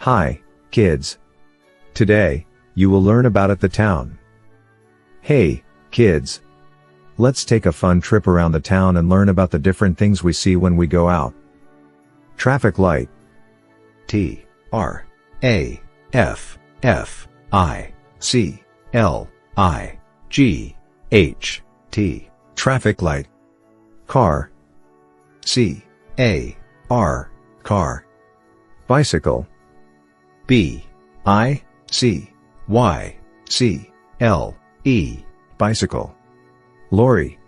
Hi, kids. Today, you will learn about the town. Hey, kids. Let's take a fun trip around the town and learn about the different things we see when we go out. Traffic light. T R A F F I C L I G H T. Traffic light. Car. C A R. Car. Bicycle. B I C Y C L E. Bicycle. Lorry.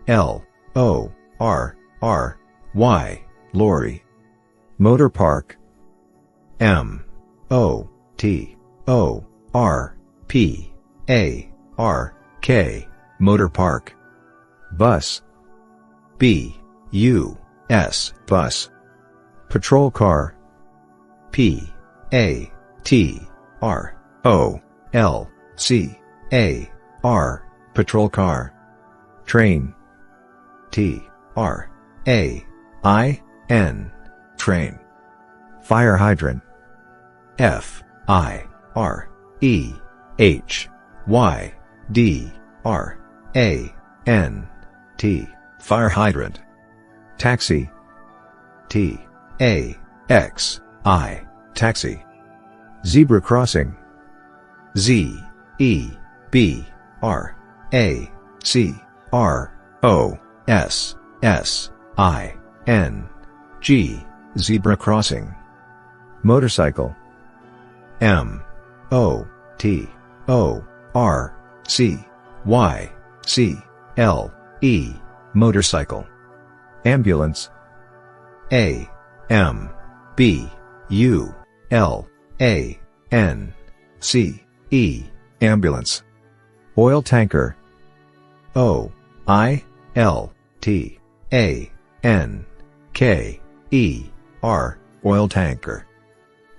L O R R Y. Lorry. Motor park. M O T O R P A R K. Motor park. Bus. B U S. Bus. Patrol car. P A T R O L C A R. Patrol car. Train. T R A I N. Train. Fire hydrant. F I R E H Y D R A N T. Fire hydrant. Taxi. T A X I. Taxi. Zebra crossing. Z E B R A C R O S S I N G. Zebra crossing. Motorcycle. M O T O R C Y C L E. Motorcycle. Ambulance. A M B U L A N C E. Ambulance. Oil tanker. O I L T A N K E R. Oil tanker.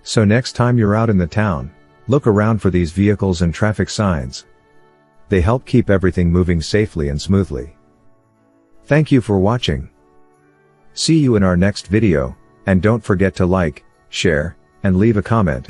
So next time you're out in the town, look around for these vehicles and traffic signs. They help keep everything moving safely and smoothly. Thank you for watching. See you in our next video, and don't forget to like, share, and leave a comment.